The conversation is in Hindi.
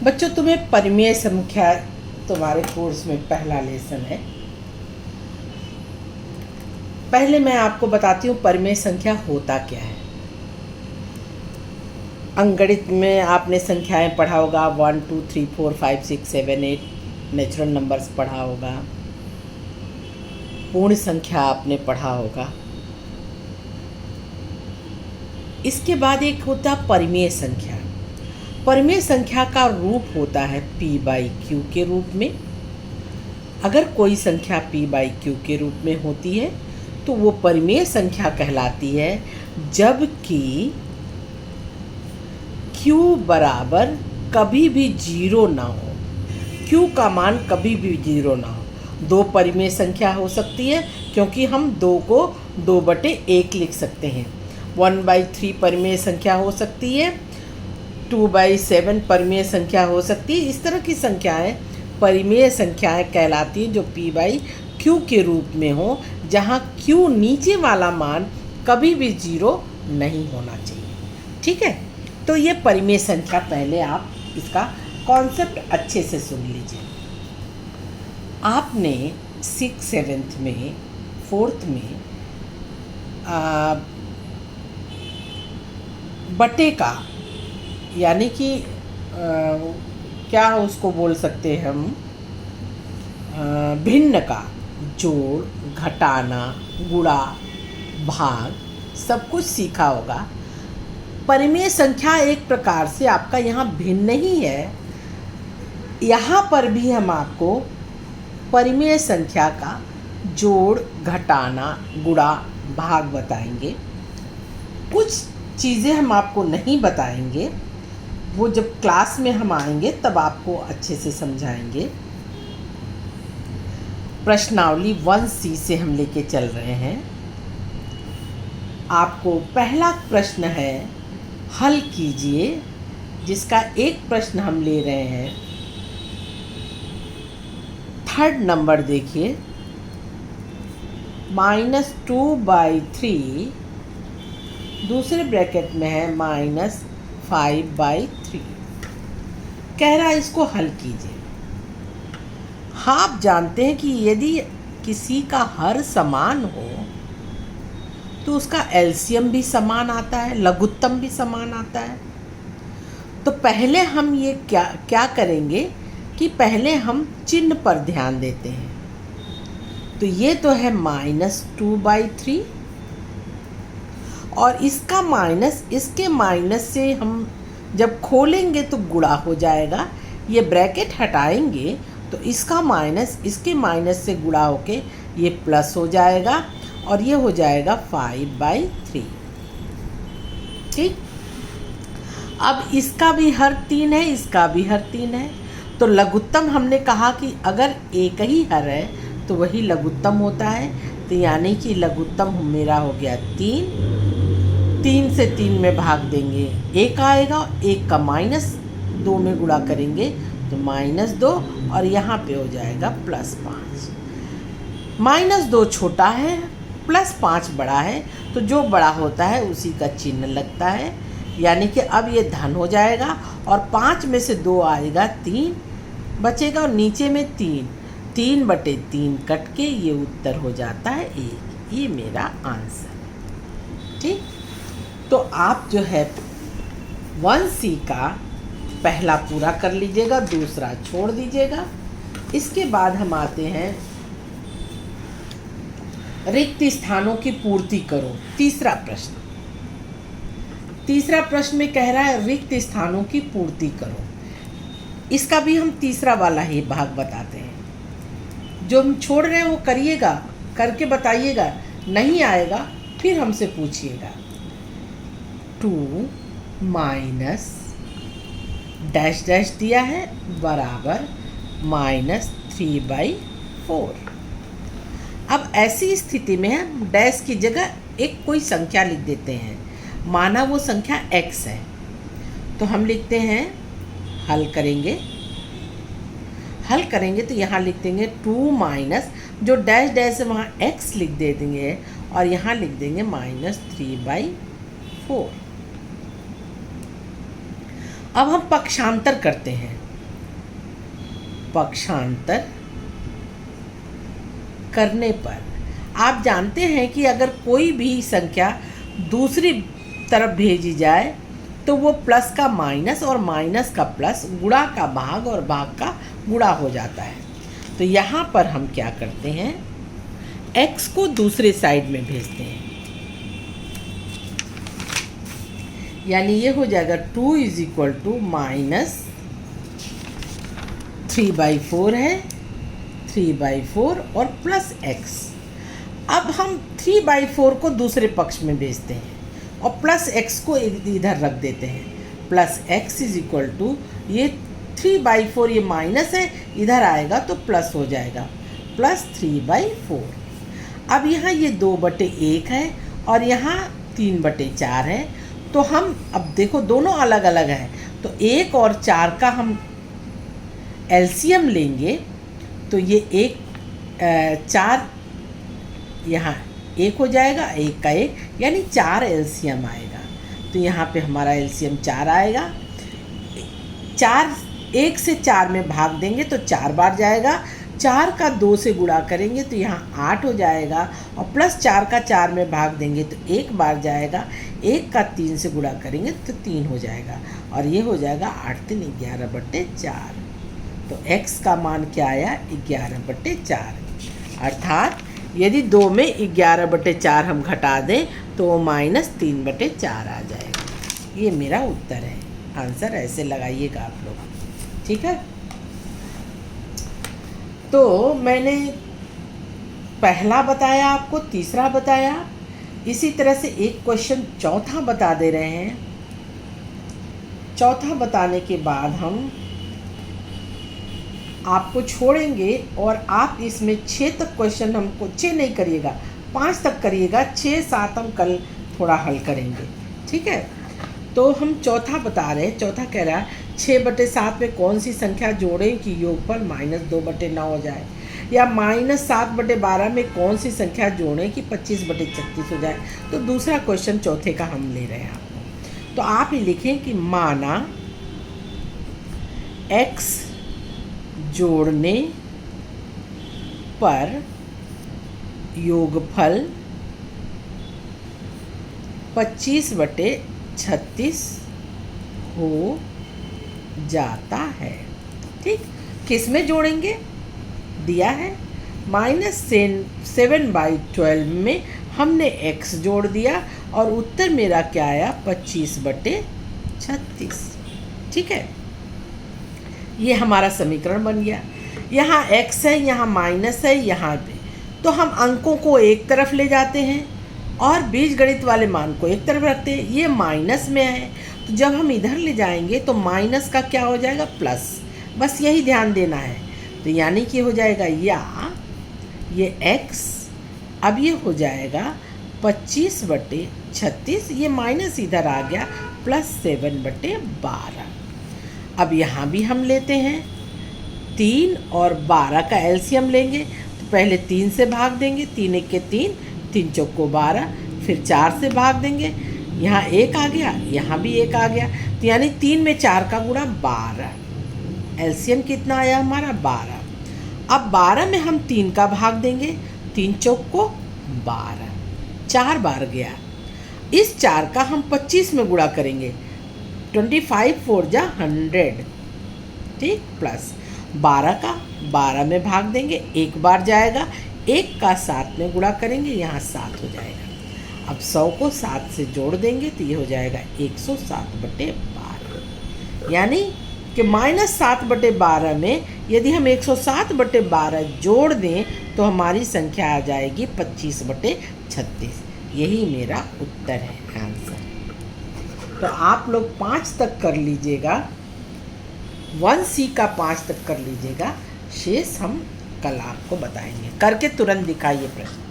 बच्चों, तुम्हें परिमेय संख्या तुम्हारे कोर्स में पहला लेसन है। पहले मैं आपको बताती हूँ परिमेय संख्या होता क्या है। अंकगणित में आपने संख्याएं पढ़ा होगा, 1 2 3 4 5 6 7 8 नेचुरल नंबर्स पढ़ा होगा, पूर्ण संख्या आपने पढ़ा होगा। इसके बाद एक होता है परिमेय संख्या। परिमेय संख्या का रूप होता है p/q के रूप में। अगर कोई संख्या p/q के रूप में होती है तो वो परिमेय संख्या कहलाती है, जबकि q बराबर कभी भी 0 ना हो। q का मान कभी भी 0 ना हो। दो परिमेय संख्या हो सकती है, क्योंकि हम 2 को 2/1 लिख सकते हैं। 1/3 परिमेय संख्या हो सकती है, 2/7 परिमेय संख्या हो सकती है। इस तरह की संख्याएं परिमेय संख्याएं कहलाती हैं जो p/q के रूप में हो, जहां q नीचे वाला मान कभी भी 0 नहीं होना चाहिए। ठीक है, तो ये परिमेय संख्या, पहले आप इसका कॉन्सेप्ट अच्छे से सुन लीजिए। आपने 6th 7th में 4th में बटे का, यानी कि क्या उसको बोल सकते हैं हम, भिन्न का जोड़, घटाना, गुणा, भाग सब कुछ सीखा होगा। परिमेय संख्या एक प्रकार से आपका यहाँ भिन्न ही है। यहाँ पर भी हम आपको परिमेय संख्या का जोड़, घटाना, गुणा, भाग बताएंगे। कुछ चीज़ें हम आपको नहीं बताएंगे, वो जब क्लास में हम आएंगे तब आपको अच्छे से समझाएंगे। प्रश्नावली 1C से हम लेके चल रहे हैं। आपको पहला प्रश्न है, हल कीजिए, जिसका एक प्रश्न हम ले रहे हैं। 3rd नंबर देखिए, -2/3 दूसरे ब्रैकेट में है -5/3। कह रहा है इसको हल कीजिए। हाँ, आप जानते हैं कि यदि किसी का हर समान हो तो उसका एलसीएम भी समान आता है, लघुत्तम भी समान आता है। तो पहले हम ये क्या करेंगे कि पहले हम चिन्ह पर ध्यान देते हैं। तो ये तो है -2/3, और इसका माइनस इसके माइनस से हम जब खोलेंगे तो गुणा हो जाएगा। ये ब्रैकेट हटाएंगे तो इसका माइनस इसके माइनस से गुणा होके ये प्लस हो जाएगा, और ये हो जाएगा 5/3। ठीक, अब इसका भी हर 3 है, इसका भी हर 3 है। तो लघुत्तम हमने कहा कि अगर एक ही हर है तो वही लघुत्तम होता है। तो यानी कि लघुत्तम मेरा हो गया 3 से 3 में भाग देंगे 1 आएगा, 1 का -2 में गुणा करेंगे तो -2, और यहाँ पे हो जाएगा +5। -2 छोटा है, +5 बड़ा है, तो जो बड़ा होता है उसी का चिन्ह लगता है। यानी कि अब ये धन हो जाएगा, और 5 में से 2 आएगा, 3 बचेगा, और नीचे में 3/3 कट के ये उत्तर हो जाता है 1। ये मेरा आंसर है। ठीक, तो आप जो है 1C का पहला पूरा कर लीजिएगा, दूसरा छोड़ दीजिएगा। इसके बाद हम आते हैं रिक्त स्थानों की पूर्ति करो। तीसरा प्रश्न में कह रहा है रिक्त स्थानों की पूर्ति करो। इसका भी हम तीसरा वाला ही भाग बताते हैं। जो हम छोड़ रहे हैं वो करिएगा, करके बताइएगा। नहीं आएगा फिर हमसे पूछिएगा। 2 माइनस डैश डैश दिया है बराबर -3/4। अब ऐसी स्थिति में हम डैश की जगह एक कोई संख्या लिख देते हैं। माना वो संख्या x है, तो हम लिखते हैं, हल करेंगे तो यहाँ लिख देंगे 2 माइनस, जो डैश डैश है वहाँ x लिख दे देंगे, और यहाँ लिख देंगे -3/4। अब हम पक्षांतर करते हैं। पक्षांतर करने पर। आप जानते हैं कि अगर कोई भी संख्या दूसरी तरफ भेजी जाए तो वो प्लस का माइनस और माइनस का प्लस, गुणा का भाग और भाग का गुणा हो जाता है। तो यहाँ पर हम क्या करते हैं, x को दूसरे साइड में भेजते हैं, यानी ये हो जाएगा 2 = -3/4 है, 3/4 और प्लस x। अब हम 3/4 को दूसरे पक्ष में भेजते हैं और प्लस x को इधर रख देते हैं। प्लस x = ये 3/4, ये माइनस है, इधर आएगा तो प्लस हो जाएगा, प्लस 3/4। अब यहाँ ये 2/1 है और यहाँ 3/4 है। तो हम अब देखो दोनों अलग अलग हैं, तो 1 और 4 का हम एलसीएम लेंगे तो ये 4 यहाँ 1 हो जाएगा, 1 का 1 यानी 4 एलसीएम आएगा। तो यहाँ पे हमारा एलसीएम 4 आएगा। 1 से 4 में भाग देंगे तो 4 बार जाएगा, 4 का 2 से गुणा करेंगे तो यहाँ 8 हो जाएगा, और प्लस 4 का 4 में भाग देंगे तो 1 बार जाएगा, 1 का 3 से गुणा करेंगे तो 3 हो जाएगा, और ये हो जाएगा 8 × 3 = 11/4। तो x का मान क्या आया, 11/4। अर्थात यदि 2 में 11/4 हम घटा दें तो वो -3/4 आ जाएगा। ये मेरा उत्तर है। आंसर ऐसे लगाइएगा आप लोग, ठीक है। तो मैंने पहला बताया आपको, तीसरा बताया, इसी तरह से एक क्वेश्चन चौथा बता दे रहे हैं। चौथा बताने के बाद हम आपको छोड़ेंगे और आप इसमें 6 तक क्वेश्चन, हमको 6 नहीं करिएगा, 5 तक करिएगा, 6, 7 हम कल थोड़ा हल करेंगे, ठीक है। तो हम चौथा बता रहे हैं। चौथा कह रहा है 6/7 में कौन सी संख्या जोड़ें कि योगफल -2/9 हो जाए, या -7/12 में कौन सी संख्या जोड़ें कि 25/36 हो जाए। तो दूसरा क्वेश्चन चौथे का हम ले रहे हैं आपको। तो आप ये लिखें कि माना x जोड़ने पर योगफल 25/36 हो जाता है, ठीक। किस में जोड़ेंगे, दिया है -7/12 में हमने x जोड़ दिया और उत्तर मेरा क्या आया, 25/36, ठीक है। ये हमारा समीकरण बन गया। यहाँ x है, यहाँ माइनस है, यहाँ पे, तो हम अंकों को एक तरफ ले जाते हैं और बीजगणित वाले मान को एक तरफ रखते हैं। ये माइनस में है, तो जब हम इधर ले जाएंगे तो माइनस का क्या हो जाएगा, प्लस। बस यही ध्यान देना है। तो यानी कि हो जाएगा ये x, अब ये हो जाएगा 25/36, ये माइनस इधर आ गया, प्लस 7/12। अब यहाँ भी हम लेते हैं 3 और 12 का एलसीएम लेंगे। तो पहले 3 से भाग देंगे, 3 × 1 = 3, 3 × 4 = 12, फिर 4 से भाग देंगे, यहाँ 1 आ गया, यहाँ भी 1 आ गया, तो यानी 3 में 4 का गुणा 12। एलसीएम कितना आया हमारा, 12। अब 12 में हम 3 का भाग देंगे, 3 × 4 = 12, 4 बार गया। इस 4 का हम 25 में गुणा करेंगे, 25 × 4 = 100, ठीक, प्लस 12 का 12 में भाग देंगे, 1 बार जाएगा, 1 का 7 में गुणा करेंगे, यहाँ 7 हो जाएगा। अब 100 को 7 से जोड़ देंगे तो ये हो जाएगा 107/12, यानी कि -7/12 में यदि हम 107/12 जोड़ दें तो हमारी संख्या आ जाएगी 25/36। यही मेरा उत्तर है, आंसर। तो आप लोग 5 तक कर लीजिएगा, 1C का 5 तक कर लीजिएगा, शेष हम कल आपको बताएंगे। करके तुरंत दिखाइए प्रश्न।